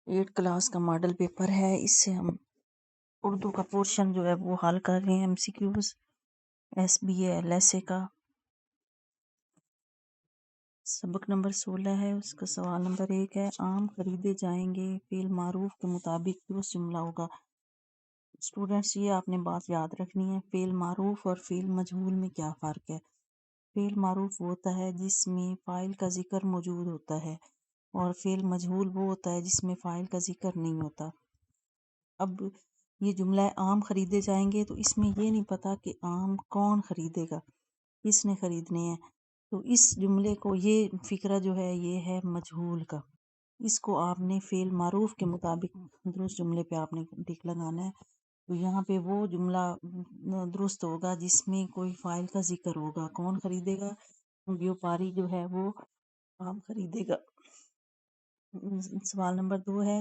8 class کا model paper ہے، اس سے ہم اردو کا پورشن جو ہے وہ حل کر رہے ہیں، M C Qs S B A L S A کا سبق نمبر 16 ہے۔ اس کا سوال نمبر 1 ہے، عام خریدے جائیں گے فعل معروف کے مطابق درست جملہ ہوگا۔ اسٹوڈینٹس یہ آپ نے بات یاد رکھنی ہے، فعل معروف اور فعل مجہول میں کیا فرق ہے۔ فعل معروف وہ ہوتا ہے جس میں فاعل کا ذکر موجود ہوتا ہے، اور فعل مجہول وہ ہوتا ہے جس میں فاعل کا ذکر نہیں ہوتا۔ اب یہ جملہ عام خریدے جائیں گے، تو اس میں یہ نہیں پتا کہ عام کون خریدے گا، کس نے خریدنے ہیں، تو اس جملے کو یہ فقرہ جو ہے یہ ہے مجہول کا، اس کو آپ نے فعل معروف کے مطابق درست جملے پہ آپ نے ٹک لگانا ہے۔ تو یہاں پہ وہ جملہ درست ہوگا جس میں کوئی فاعل کا ذکر ہوگا، کون خریدے گا، بیوپاری جو ہے وہ عام خریدے گا۔ سوال نمبر 2 ہے،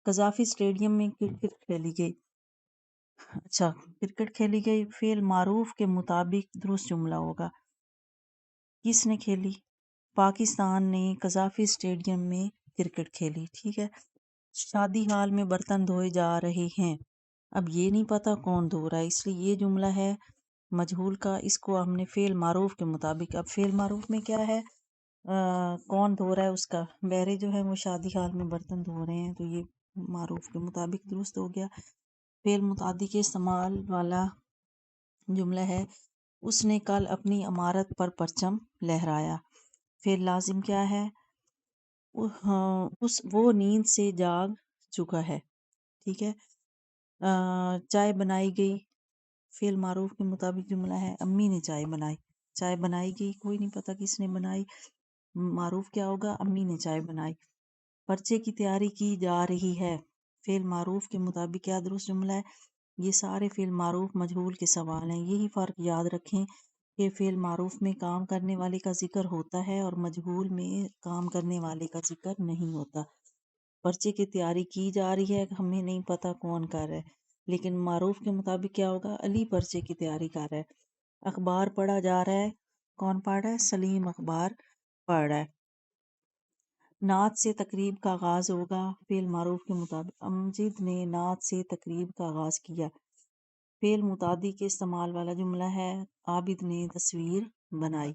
قذافی اسٹیڈیم میں کرکٹ کھیلی گئی۔ اچھا، کرکٹ کھیلی گئی، فعل معروف کے مطابق درست جملہ ہوگا۔ کس نے کھیلی؟ پاکستان نے قذافی اسٹیڈیم میں کرکٹ کھیلی، ٹھیک ہے۔ شادی ہال میں برتن دھوئے جا رہے ہیں، اب یہ نہیں پتا کون دھو رہا ہے، اس لیے یہ جملہ ہے مجہول کا، اس کو ہم نے فعل معروف کے مطابق، اب فعل معروف میں کیا ہے، کون دھو رہا ہے اس کا، بہرے جو ہے وہ شادی ہال میں برتن دھو رہے ہیں، تو یہ معروف کے مطابق درست ہو گیا۔ فعل متعدی کے استعمال والا جملہ ہے، اس نے کل اپنی عمارت پر پرچم لہرایا۔ فعل لازم کیا ہے، وہ نیند سے جاگ چکا ہے، ٹھیک ہے۔ چائے بنائی گئی، فعل معروف کے مطابق جملہ ہے، امی نے چائے بنائی، چائے بنائی گئی، کوئی نہیں پتا کس نے بنائی، معروف کیا ہوگا، امی نے چائے بنائی۔ پرچے کی تیاری کی جا رہی ہے، فعل معروف کے مطابق کیا درست جملہ ہے۔ یہ سارے فعل معروف مجہول کے سوال ہیں، یہی فرق یاد رکھیں کہ فعل معروف میں کام کرنے والے کا ذکر ہوتا ہے اور مجہول میں کام کرنے والے کا ذکر نہیں ہوتا۔ پرچے کی تیاری کی جا رہی ہے، ہمیں نہیں پتا کون کر رہا ہے، لیکن معروف کے مطابق کیا ہوگا، علی پرچے کی تیاری کر رہا ہے۔ اخبار پڑھا جا رہا ہے، کون پڑھ رہا ہے، سلیم اخبار پڑھ رہا ہے۔ نعت سے تقریب کا آغاز ہوگا، فعل معروف کے مطابق امجد نے نعت سے تقریب کا آغاز کیا۔ فعل متعدی کے استعمال والا جملہ ہے، عابد نے تصویر بنائی۔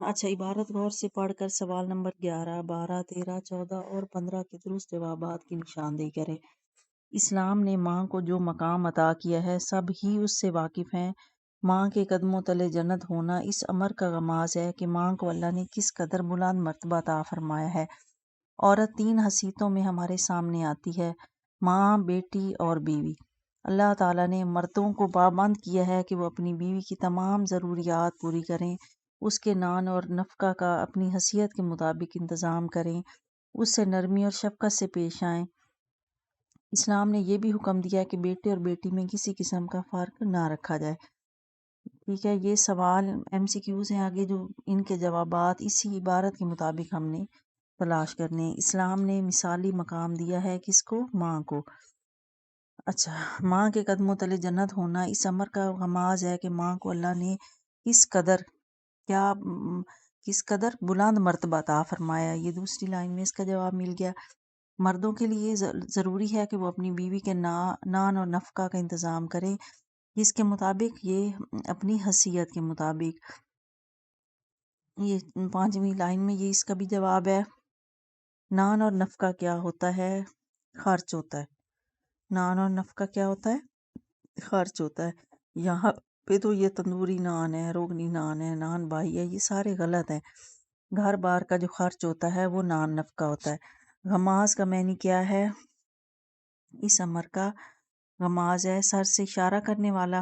اچھا، عبارت غور سے پڑھ کر سوال نمبر 11، 12، 13، 14 اور 15 کے درست جوابات کی نشاندہی کریں۔ اسلام نے ماں کو جو مقام عطا کیا ہے سب ہی اس سے واقف ہیں۔ ماں کے قدموں تلے جنت ہونا اس امر کا غماز ہے کہ ماں کو اللہ نے کس قدر بلند مرتبہ عطا فرمایا ہے۔ عورت 3 حیثیتوں میں ہمارے سامنے آتی ہے، ماں، بیٹی اور بیوی۔ اللہ تعالیٰ نے مردوں کو پابند کیا ہے کہ وہ اپنی بیوی کی تمام ضروریات پوری کریں، اس کے نان اور نفقہ کا اپنی حیثیت کے مطابق انتظام کریں، اس سے نرمی اور شفقت سے پیش آئیں۔ اسلام نے یہ بھی حکم دیا ہے کہ بیٹے اور بیٹی میں کسی قسم کا فرق نہ رکھا جائے، ٹھیک ہے۔ یہ سوال ایم سی کیوز ہیں آگے، جو ان کے جوابات اسی عبارت کے مطابق ہم نے تلاش کرنے ہیں۔ اسلام نے مثالی مقام دیا ہے کس کو، ماں کو۔ اچھا، ماں کے قدموں تلے جنت ہونا اس امر کا غماز ہے کہ ماں کو اللہ نے کس قدر بلند مرتبہ عطا فرمایا، یہ دوسری لائن میں اس کا جواب مل گیا۔ مردوں کے لیے ضروری ہے کہ وہ اپنی بیوی کے نان اور نفقہ کا انتظام کریں، جس کے مطابق یہ اپنی حیثیت کے مطابق۔ یہ 5ویں لائن میں یہ اس کا بھی جواب ہے۔ نان اور نفقہ کیا ہوتا ہے، خرچ ہوتا ہے۔ نان اور نفقہ کیا ہوتا ہے، خرچ ہوتا ہے۔ یہاں پہ تو یہ تندوری نان ہے، روغنی نان ہے، نان بائی ہے، یہ سارے غلط ہیں۔ گھر بار کا جو خرچ ہوتا ہے وہ نان نفقہ ہوتا ہے۔ غماز کا معنی کیا ہے، اس امر کا غماز ہے سر سے اشارہ کرنے والا،